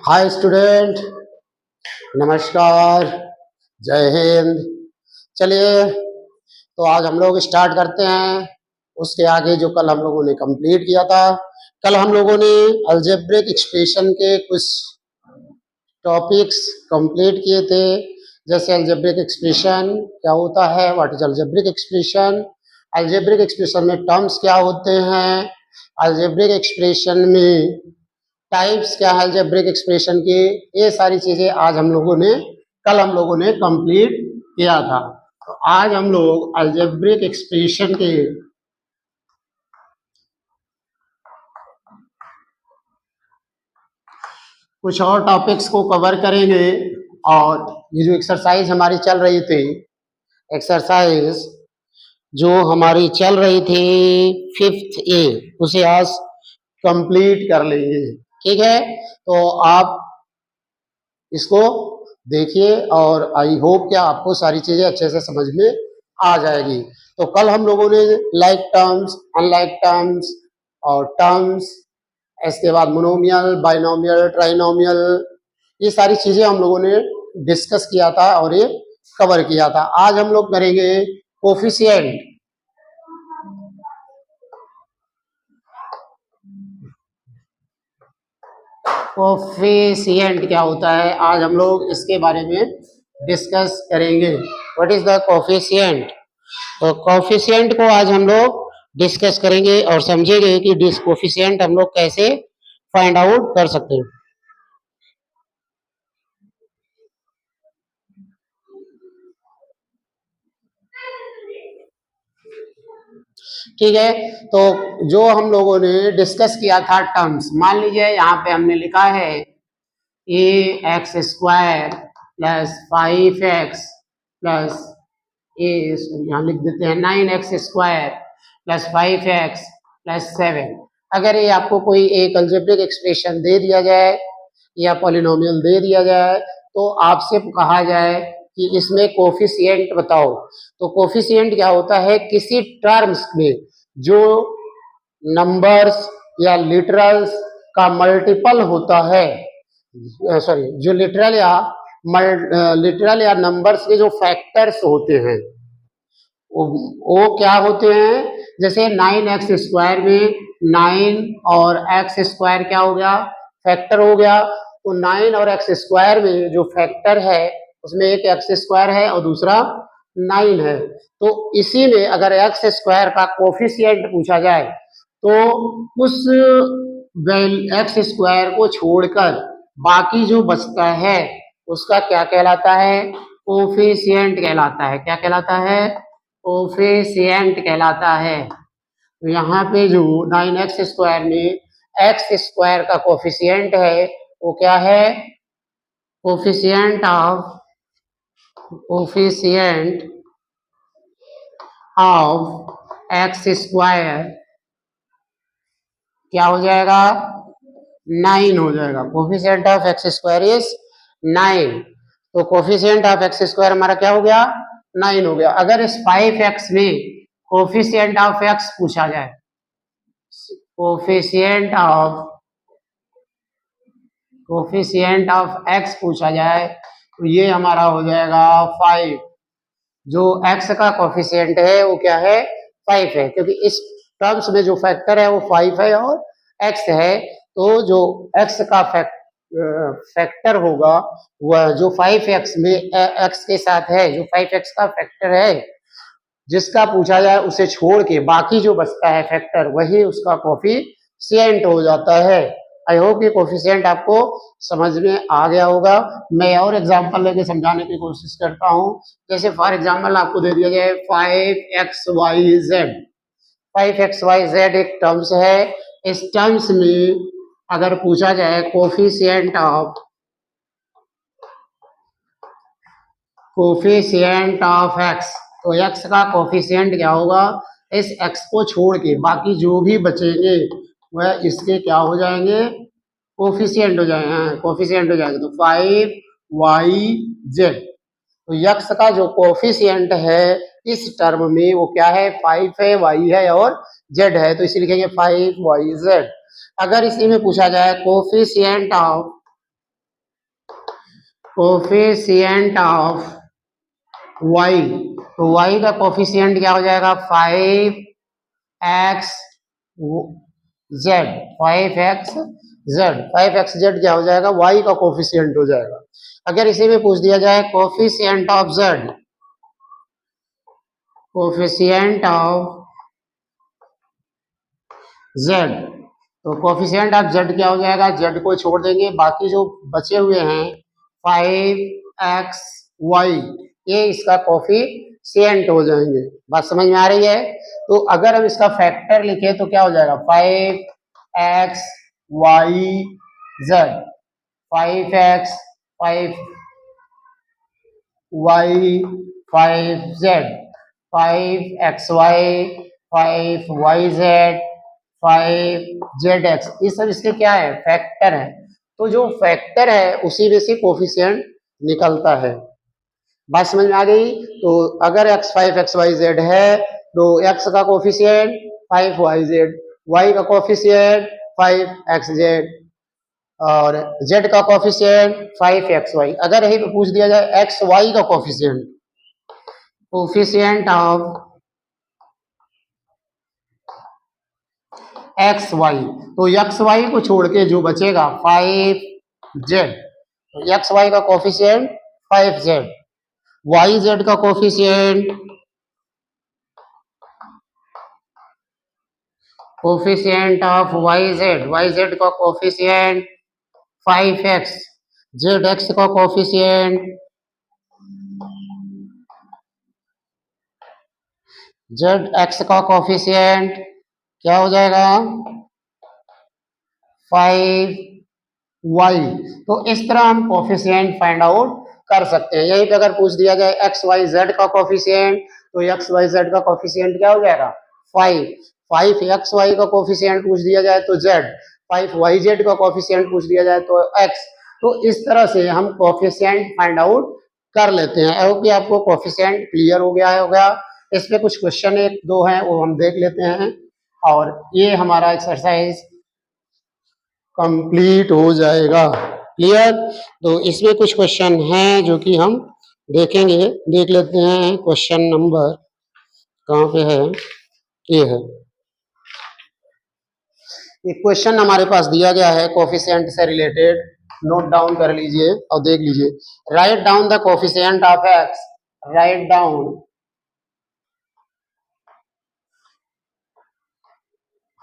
Hi student, नमस्कार, जय हिंद। चलिए, तो आज हम लोग स्टार्ट करते हैं उसके आगे जो कल हम लोगों ने कंप्लीट किया था। कल हम लोगों ने अलजेब्रिक एक्सप्रेशन के कुछ टॉपिक्स कंप्लीट किए थे, जैसे अलजेब्रिक एक्सप्रेशन क्या होता है, what is algebraic expression, algebraic expression में टर्म्स क्या होते हैं, अलजेब्रिक एक्सप्रेशन में टाइप्स क्या है अलजेब्रिक एक्सप्रेशन की। ये सारी चीजें आज हम लोगों ने कल हम लोगों ने कंप्लीट किया था। तो आज हम लोग अलजेब्रिक एक्सप्रेशन के कुछ और टॉपिक्स को कवर करेंगे। और ये जो एक्सरसाइज हमारी चल रही थी, एक्सरसाइज जो हमारी चल रही थी 5th ए, उसे आज कंप्लीट कर लेंगे। ठीक है, तो आप इसको देखिए और आई होप कि आपको सारी चीजें अच्छे से समझ में आ जाएगी। तो कल हम लोगों ने लाइक टर्म्स, अनलाइक टर्म्स और टर्म्स, इसके बाद मोनोमियल, बाइनोमियल, ट्राइनोमियल, ये सारी चीजें हम लोगों ने डिस्कस किया था और ये कवर किया था। आज हम लोग करेंगे कोफिशिएंट। कोफिशिएंट क्या होता है, आज हम लोग इसके बारे में डिस्कस करेंगे। What is the coefficient? तो कोफिशिएंट को आज हम लोग डिस्कस करेंगे और समझेंगे कि डिस कोफिशिएंट हम लोग कैसे फाइंड आउट कर सकते हैं। ठीक है, तो जो हम लोगों ने डिस्कस किया था टर्म्स, मान लीजिए यहाँ पे हमने लिखा है a x square plus 5x plus a, यहाँ लिख देते हैं 9x square plus 5x plus 7। अगर ये आपको कोई एक अलजेब्रिक एक्सप्रेशन दे दिया जाए या पॉलिनोमियल दे दिया जाए तो आपसे कहा जाए कि इसमें कोफिशिएंट बताओ। तो कोफिशिएंट क्या होता है, किसी टर्म्स में जो नंबर्स या लिटरल्स का मल्टीपल होता है, सॉरी जो लिटरल या नंबर्स के जो फैक्टर्स होते हैं वो क्या होते हैं। जैसे 9x स्क्वायर में 9 और x स्क्वायर क्या हो गया, फैक्टर हो गया। तो 9 और x स्क्वायर में जो फैक्टर है उसमें एक x स्क्वायर है और दूसरा 9 है। तो इसी में अगर x स्क्वायर का कोफिशिएंट पूछा जाए तो उस x स्क्वायर को छोड़कर बाकी जो बचता है उसका क्या कहलाता है, कोफिशिएंट कहलाता है। क्या कहलाता है, कोफिशिएंट कहलाता है। तो यहाँ पे जो 9x स्क्वायर में x स्क्वायर का कोफिशिएंट है वो क्या है, कोफिशिएंट ऑफ x स्क्वायर क्या हो जाएगा, 9 हो जाएगा। Coefficient of x square is 9। तो कोफिशिएंट ऑफ x स्क्वायर हमारा क्या हो गया, 9 हो गया। अगर इस 5x में कोफिशिएंट ऑफ x पूछा जाए, कोफिशिएंट ऑफ x पूछा जाए तो ये हमारा हो जाएगा 5। जो x का कोफिशिएंट है वो क्या है, 5 है, क्योंकि इस टर्म्स में जो फैक्टर है वो 5 है और x है। तो जो x का फैक्टर होगा वह जो 5x में x के साथ है, जो 5x का फैक्टर है जिसका पूछा जाए उसे छोड़ के बाकी जो बचता है फैक्टर वही उसका कोफिशिएंट हो जाता है। आई होप ये कोफिशिएंट आपको समझ में आ गया होगा। मैं और एग्जांपल लेके समझाने की कोशिश करता हूँ। जैसे फॉर एग्जांपल आपको दे दिया जाए 5xyz। 5xyz एक टर्म्स है। इस टर्म्स में अगर पूछा जाए कोफिशिएंट ऑफ x, तो x का कोफिशिएंट क्या होगा, इस x को छोड़ के बाकी जो भी बचेंगे वह इसके क्या हो जाएंगे, कोफिशिएंट हो जाएंगे। तो 5yz तो यक्स का जो कोफिशिएंट है इस टर्म में वो क्या है, 5 है, वाई है और जेड है, तो इसे लिखेंगे 5yz। अगर इसी में पूछा जाए कोफिशिएंट ऑफ y, तो y का कोफिशिएंट क्या हो जाएगा, 5xz, 5xz क्या हो जाएगा, y का कोफिशिएंट हो जाएगा। अगर इसी में पूछ दिया जाए coefficient of z, coefficient of z, तो कोफिशिएंट ऑफ z क्या हो जाएगा, z को छोड़ देंगे, बाकी जो बचे हुए हैं 5xy ये इसका कोफिशिएंट हो जाएंगे। बात समझ में आ रही है? तो अगर हम इसका फैक्टर लिखे तो क्या हो जाएगा, 5xyz, 5x 5y 5z, 5xy 5yz 5zx, ये सब इसके क्या है, फैक्टर है। तो जो फैक्टर है उसी में से कोफिशिएंट निकलता है। बात समझ में आ गई? तो अगर x5 xyz है तो x का कोफिशिएंट 5yz, y का कोफिशिएंट 5xz और z का कोफिशिएंट 5xy। अगर यही पे पूछ दिया जाए xy का कोफिशिएंट, कोफिशिएंट ऑफ xy, तो xy को छोड़ के जो बचेगा 5z, तो xy का कोफिशिएंट 5z, yz का कोफिशिएंट ऑफ yz का कोफिशिएंट 5x, zx का कोफिशिएंट क्या हो जाएगा, 5y। तो इस तरह हम कोफिशिएंट फाइंड आउट कर सकते हैं। यहीं पे अगर पूछ दिया जाए xyz का कोफिशिएंट, तो xyz का कोफिशिएंट क्या हो जाएगा, 5। 5xy का कोफिशिएंट पूछ दिया जाए तो z, 5yz का कोफिशिएंट पूछ दिया जाए तो x। तो इस तरह से हम कोफिशिएंट फाइंड आउट कर लेते हैं। आई होप कि आपको कोफिशिएंट क्लियर हो गया होगा। इस पे कुछ क्वेश्चन एक दो हैं वो हम देख लेते हैं और ये हमारा एक्सरसाइज कंप्लीट हो जाएगा। क्लियर? तो इसमें कुछ क्वेश्चन हैं जो कि हम देखेंगे, देख लेते हैं। क्वेश्चन नंबर कहाँ पे है, ये है। एक क्वेश्चन हमारे पास दिया गया है कोफिशिएंट से रिलेटेड, नोट डाउन कर लीजिए और देख लीजिए। Write down the coefficient of x, write down the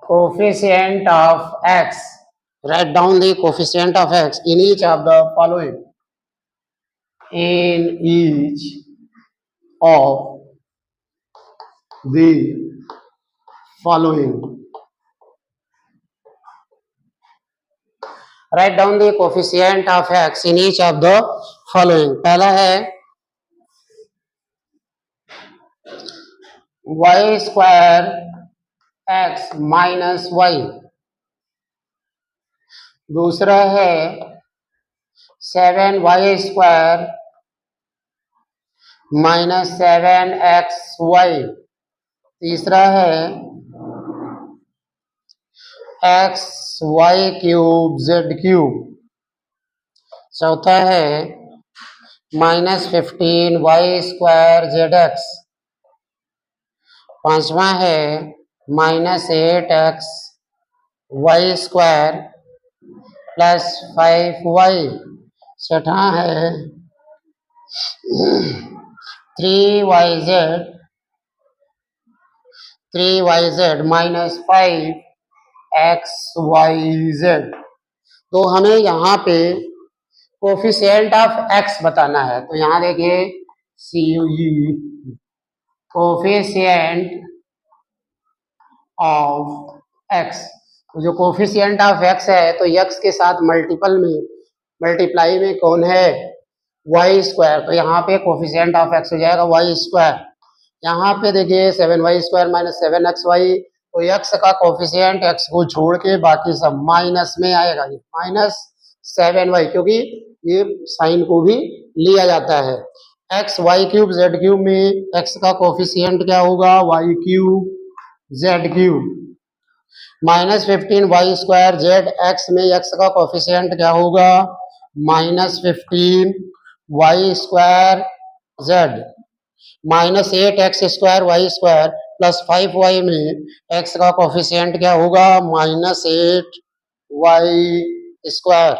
coefficient of x, write down the coefficient of x in each of the following, in each of the following. Write down the coefficient of x in each of the following. पहला है y square x minus y, दूसरा है 7y square minus 7xy, तीसरा है xy cube z cube, चौथा है -15y square zx, पांचवा है -8x y square plus 5y, छठा है 3yz माइनस 5xyz। तो हमें यहाँ पे कोफिशिएंट ऑफ x बताना है। तो यहाँ देखिए CUE, कोफिशिएंट ऑफ x, जो कोफिशिएंट ऑफ x है तो x के साथ मल्टीप्लाई में कौन है, y स्क्वायर। तो यहाँ पे कोफिशिएंट ऑफ x हो जाएगा y स्क्वायर। यहाँ पे देखिए 7y स्क्वायर माइनस 7xy तो x का कोफिशिएंट x को छोड़ के बाकी सब माइनस में आएगा, ये -7y, क्योंकि ये साइन को भी लिया जाता है। X y cube z cube में x का कोफिशिएंट क्या होगा, y cube z cube, -15y² z x में x का कोफिशिएंट क्या होगा, -15y² Z, -8x² y² +5y में x का कोफिशिएंट क्या होगा, -8y²,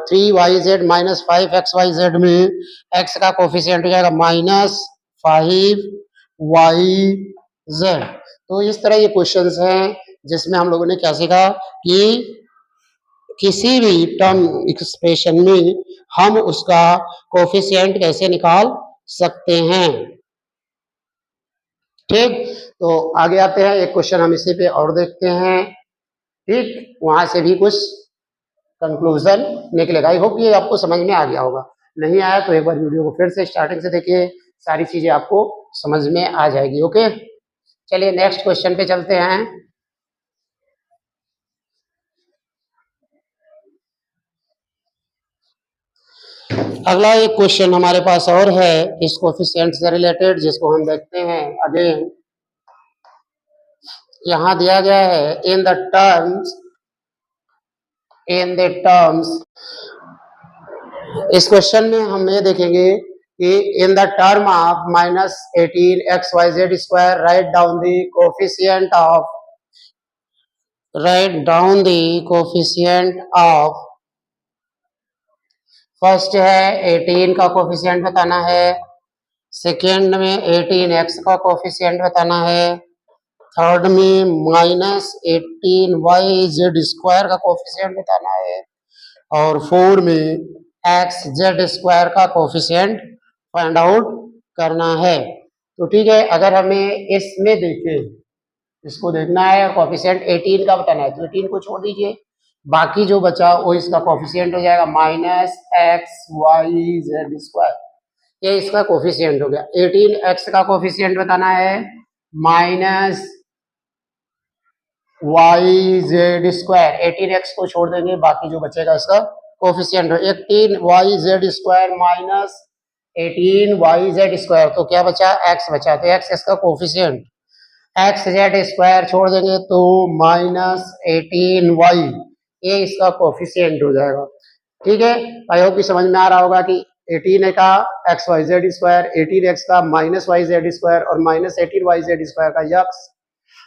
3yz -5xyz में x का कोफिशिएंट हो जाएगा -5yz। तो इस तरह ये क्वेश्चंस हैं जिसमें हम लोगों ने क्या सीखा कि किसी भी टर्म एक्सप्रेशन में हम उसका कोफिशिएंट कैसे निकाल सकते हैं। ठीक, तो आगे आते हैं, एक क्वेश्चन हम इसी पे और देखते हैं। ठीक, वहां से भी कुछ कंक्लूजन निकलेगा। आई होप ये आपको समझ में आ गया होगा, नहीं आया तो एक बार वीडियो को फिर से स्टार्टिंग से देखिए, सारी चीजें आपको समझ में आ जाएगी। ओके, चलिए नेक्स्ट क्वेश्चन पे चलते हैं। अगला एक क्वेश्चन हमारे पास और है इस कोफिशिएंट से रिलेटेड, जिसको हम देखते हैं। अगेन यहां दिया गया है इन द टर्म्स, इस क्वेश्चन में हम ये देखेंगे कि in the term of -18xyz² write down the coefficient of, first है 18 का कोफिशिएंट बताना है, सेकेंड में 18x का कोफिशिएंट बताना है, थर्ड में -18yz² का कोफिशिएंट बताना है, और फोर में xz² का कोफिशिएंट फाइंड आउट करना है। तो ठीक है, अगर हमें इसमें देखें, इसको देखना है और कोफिशिएंट 18 का बताना है, तो 18 को छोड़ दीजिए, बाकी जो बचा वो इसका कोफिशिएंट हो जाएगा -xyz², ये इसका कोफिशिएंट हो गया। 18x का कोफिशिएंट बताना है -yz², 18x को छोड़ देंगे, बाकी जो बचेगा इसका कोफिशिएंट 18yz² -18yz², तो क्या बचा, x बचा, तो x इसका कोफिशिएंट, xz² छोड़ देंगे तो -18y, ये इसका कोफिशिएंट हो जाएगा। ठीक है, आई होप कि समझ में आ रहा होगा कि 18 का xyz², 18x का -yz² और -18yz² का x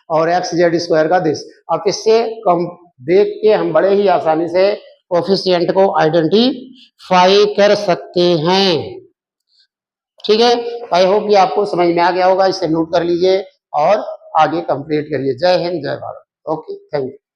और xz² का दिस। अब इससे कम देख के हम बड़े ही आसानी से कोफिशिएंट को आइडेंटिफाई कर सकते हैं। ठीक है, आई होप ये आपको समझ में आ गया होगा, इसे नोट कर लीजिए और आगे कंप्लीट करिए। जय हिंद, जय भारत। Okay, thank you.